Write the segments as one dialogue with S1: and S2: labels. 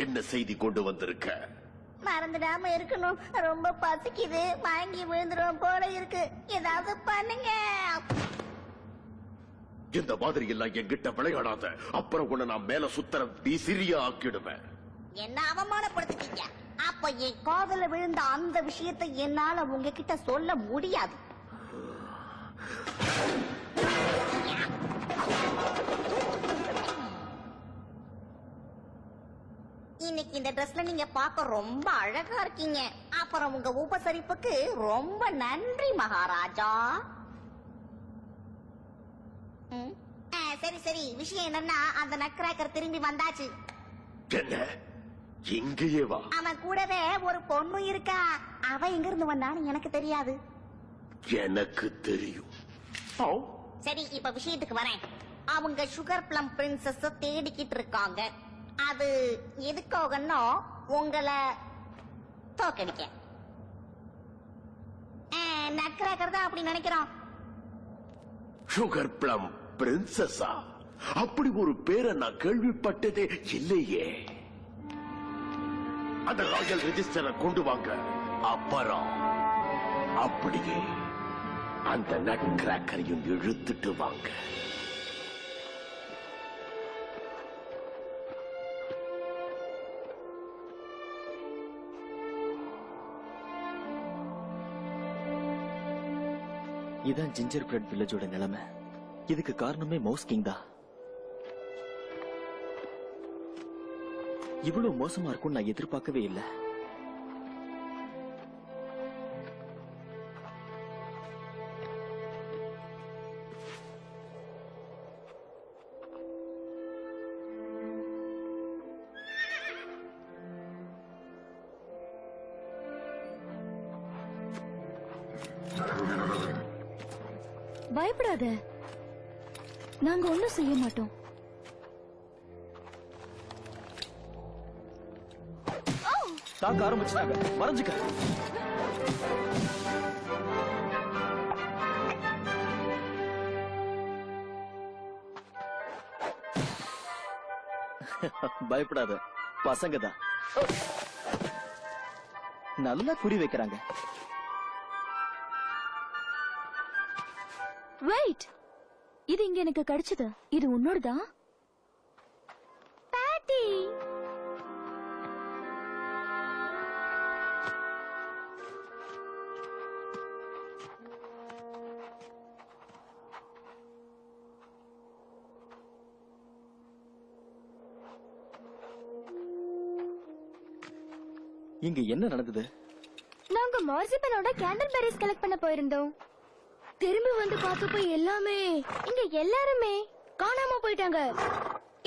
S1: என்ன செய்தி கொண்டு வந்திருக்க?
S2: மறந்துடாம இருக்கணும். ரொம்ப பசிக்குது, வாங்கி விழுந்துரும் போல இருக்கு. ஏதாவது பண்ணுங்க.
S1: இந்த மாதிரி எல்லாம் என்கிட்ட விளையாடாத. அப்புறம் உன்னை நான் மேல சுத்தர விசிறியா ஆக்கிடுவேன்.
S2: என்ன அவமானப்படுத்திட்டீங்க. அப்ப என் காதல விழுந்த அந்த விஷயத்தை என்னால உங்ககிட்ட சொல்ல முடியாது. இன்னைக்கு இந்த ட்ரெஸ்ல நீங்க பார்க்க ரொம்ப அழகா இருக்கீங்க. அப்புறம் உங்க உபசரிப்புக்கு ரொம்ப நன்றி மகாராஜா. சரி சரி, விஷயம் என்னன்னா அந்த நட்கிராக்கர் திரும்பி வந்தாச்சு.
S1: என்ன? இங்கேயே வா.
S2: அவன் கூடவே ஒரு பொண்ணு இருக்கா. அவ எங்க இருந்து வந்தான்னு எனக்கு தெரியாது.
S1: எனக்கு தெரியும்.
S2: சரி, இப்ப விஷயத்துக்கு வரேன். அவங்க சுகர் பிளம் பிரின்சஸ் தேடிக்கிட்டு இருக்காங்க. அது எதுக்காகன்னா உங்களை தோக்கடிக்க. நட்கிராக்கர் தான் அப்படி நினைக்கிறான்.
S1: சுகர் பிளம் பிரின்சஸா? அப்படி ஒரு பேரை நான் கேள்விப்பட்டதே இல்லையே. அந்த ராயல் ரெஜிஸ்டரை கொண்டு வாங்க. அப்புறம் அப்படியே அந்த நட்கிராக்கரையும் இழுத்துட்டு வாங்க.
S3: இதான் ஜிஞ்சர் பிரெட் வில்லேஜோட நிலைமை. இதுக்கு காரணமே மவுஸ் கிங் தான். இவ்வளவு மோசமா இருக்கும் நான் எதிர்பார்க்கவே இல்லை.
S4: பயப்படாத, நாங்க ஒண்ணும் செய்ய மாட்டோம்.
S3: தாக்க ஆரம்பிச்சாங்க. மறைஞ்சுக்க. பயப்படாத, பசங்க தான். நல்லா குறி வைக்கிறாங்க.
S4: வெயிட், இது இங்க எனக்கு கிடைச்சது. இது உன்னோடதான்? பாட்டி,
S3: இங்க என்ன நடந்தது?
S4: நாங்க மார்சிபனோட கேண்டல் பெரிஸ் கலெக்ட் பண்ண போயிருந்தோம். திரும்பி வந்து பார்த்தப்ப இங்க எல்லாருமே காணாம போயிட்டாங்க.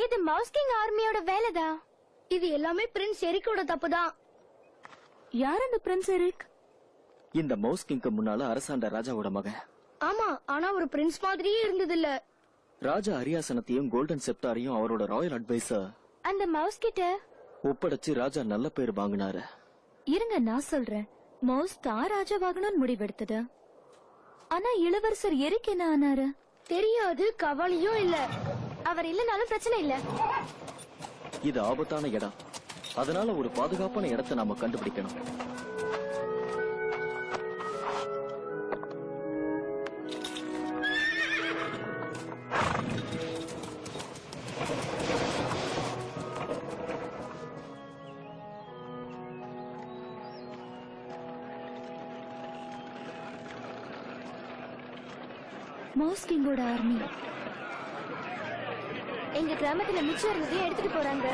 S4: இது மவுஸ் கிங் ஆர்மியோட வேலைதான். இது எல்லாமே பிரின்ஸ் எரிக்கோட தப்புதான். யார் அந்த பிரின்ஸ் எரிக்?
S3: இந்த மவுஸ் கிங்க்கு முன்னால அரசாண்ட ராஜாவோட மகன்.
S4: ஆமா, ஆனா ஒரு பிரின்ஸ் மாதிரியே இருந்தது இல்ல.
S3: ராஜா அரியாசனத்தையும் கோல்டன் செப்டாரையும் அவரோட ராயல் அட்வைசர்
S4: அந்த மவுஸ் கிட்ட
S3: ஒப்படைச்சு ராஜா நல்ல பேர் வாங்கினாரு.
S4: இருங்க, நான் சொல்றேன். மவுஸ் தான் ராஜாவாகணும்னு முடிவெடுத்தது. ஆனா இளவரசர் எரிக் என்ன ஆனாரு தெரியாது. கவலையும் இல்ல. அவர் இல்லனாலும் பிரச்சனை இல்ல.
S3: இது ஆபத்தான இடம். அதனால ஒரு பாதுகாப்பான இடத்தை நாம கண்டுபிடிக்கணும்.
S4: மவுஸ் கிங்கோட ஆர்மி எங்க கிராமத்துல மிச்சம் இருந்ததையும் எடுத்துட்டு போறாங்க.